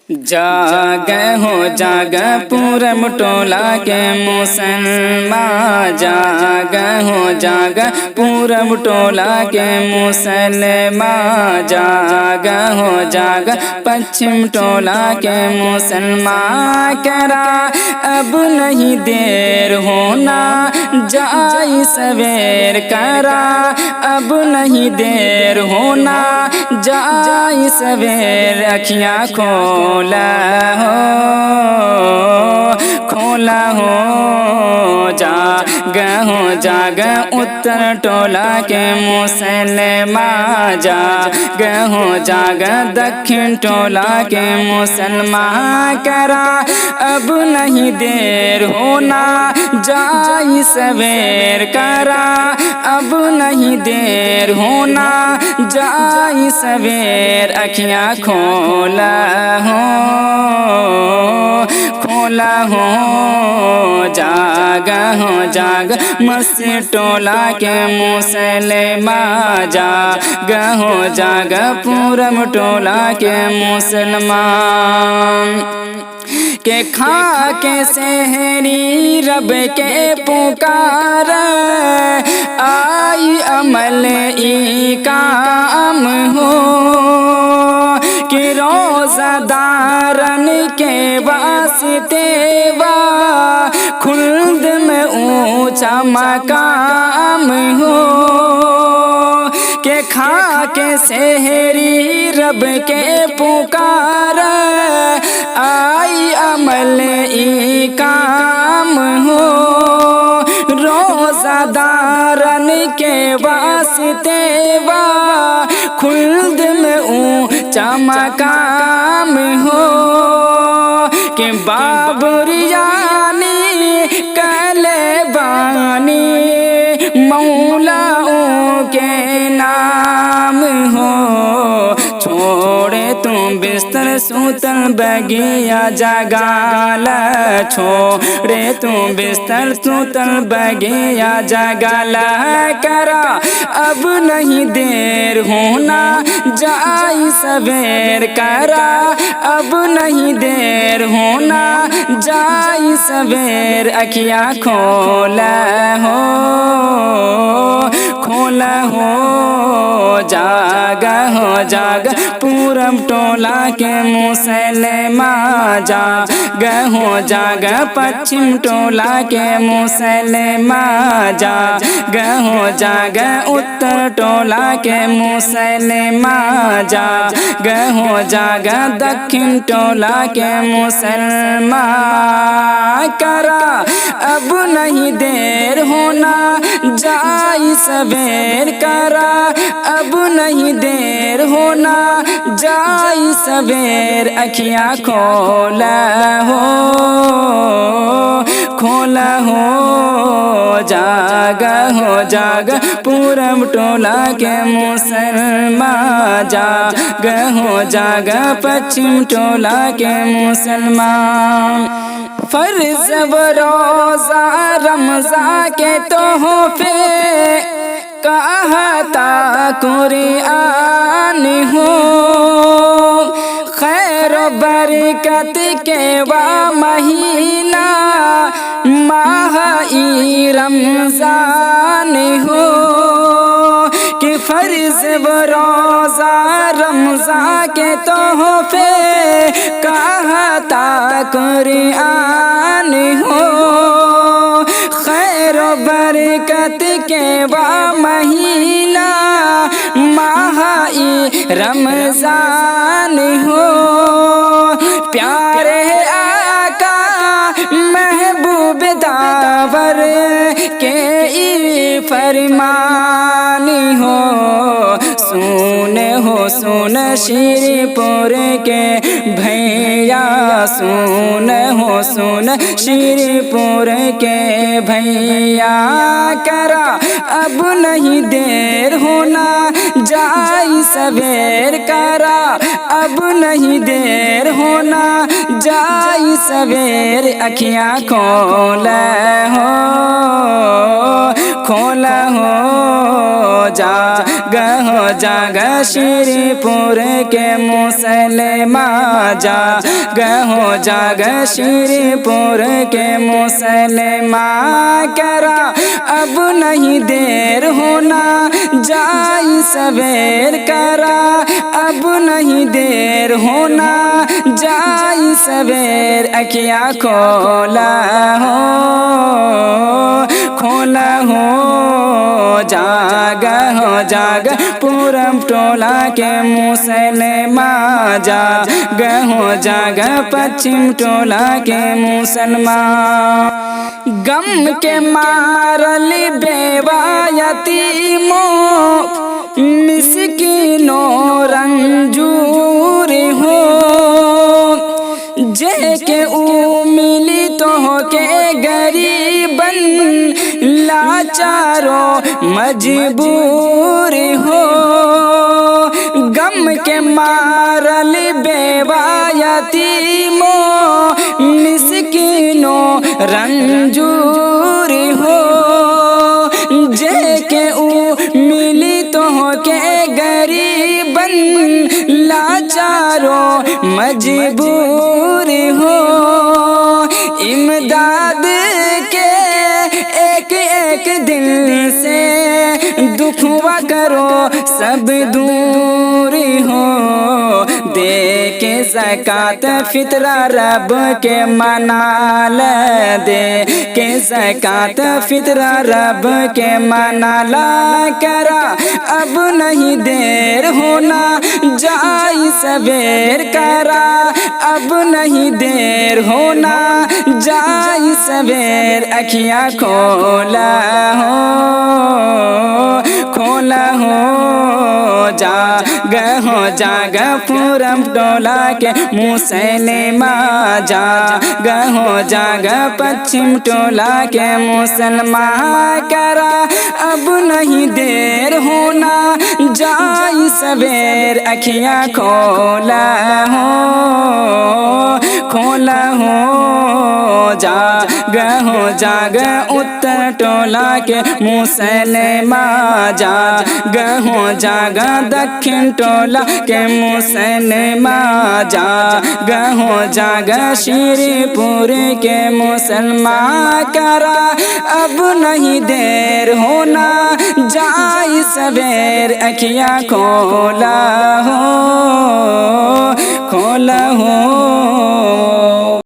جاگ ہو جاگ پورم ٹولا کے مسلمان، جاگ ہو جاگ پورم ٹولا کے مسلمان، جاگ ہو جاگ پچھم ٹولا کے مسلمان، کرا اب نہیں دیر ہونا جائی سویر، کرا اب نہیں دیر ہونا جائی سویر، اکھیاں کھولا ہو جاگ اتر ٹولا کے مسلمان، جاگ ہو جاگ دکھن ٹولا کے مسلمان، کرا اب نہیں دیر ہونا جائی سویر، کرا اب نہیں دیر ہونا جائی سویر، اکھیاں کھولا ہو جاگ مسجد ٹولا کے مسلمان، جاگ ہو جاگ پورم ٹولا کے مسلمان، کہ کھا کے سحری رب کے پکار آئی عمل ای کام ہو، کہ روزہ دارن کے واسطے خلد میں اونچا مقام ہو، کہ کھا کے سحری رب کے پکار آئی عمل ای کام ہو، روزہ دارن کے واسطے خلد میں اونچا مقام ہو، کہ بابریانی کلبانی مولاؤں کے نام ہو، چھوڑے تم بستر سوتل بگیا جگال، چھوڑے تم بستر سوتل بگیا جگال، کرا اب نہیں دیر ہونا جائی سویر، کرا اب نہیں دیر ہونا جائی سویر، اکھیاں کھولا ہو جاگ پورم ٹولا کے مسلمان، جاگ ہو جاگ پچھم ٹولا کے مسلمان، جاگ ہو جاگ اتر ٹولا کے مسلمان، جاگ ہو جاگ دکھن ٹولا کے مسلمان، کرا اب نہیں دیر ہونا جائی سویر، کرا اب نہیں دیر ہونا جائی سویر، اکھیاں کھولا ہو جاگ پورم ٹولا کے مسلمان، جاگ ہو جاگ پچھم ٹولا کے مسلمان، فرض و روزہ رمضان کے تحفے کہتا قرآن ہو، خیر و برکت کے مہینہ ماہ رمضان ہو، کہ فرض و روزہ رمضان کے تحفے کہتا قرآن ہو، خیر و برکت کے مہینہ ماہ رمضان ہو، پیارے آقا محبوب داور کے فرمان ہو، سن شیر پور کے بھیا، سن شیر پور کے بھیا، کرا اب نہیں دیر ہونا جائی سویر، کرا اب نہیں دیر ہونا جائی سویر، اکھیاں کھولا کھولا ہو جاگا شری پور کے مسلمان جاگا شری پور کے مسلمان کرا اب نہیں دیر ہونا جائی سویر کرا اب نہیں دیر ہونا جائی سویر اکھیاں کھولا ہو جاگا پورم ٹولہ کے مسلمان جاگا پچھم ٹولہ کے مسلمان غم کے مارل بیوہ یتیموں مسکینوں رنجور ہو جے کے او ملی تو کے غریبن لاچاروں مجبور ہو غم کے مارل بیوہ یتیموں مسکینوں رنجور ہو جے کے او ملی تو کے غریبن لاچاروں مجبور ہو امداد کے ایک دل سے دکھوا کرو سب دور ہو دے کے زکات فطرہ رب کے منال دے کے زکات فطرہ رب کے منال کرا اب نہیں دیر ہونا جائی سویر کرا اب نہیں دیر ہونا جائی سویر اکھیاں کھولا ہو جاگا پورم ٹولہ کے مسلمان جاگا پچھم ٹولہ کے مسلمان کرا اب نہیں دیر ہونا جائی سویر اکھیاں کھولا ہو جاگا اتر ٹولہ کے مسلمان جاگا دکھن ٹولہ کے مسلمان جاگا شری پور کے مسلمان کرا اب نہیں دیر ہونا جائی سویر اکھیاں کھولا ہو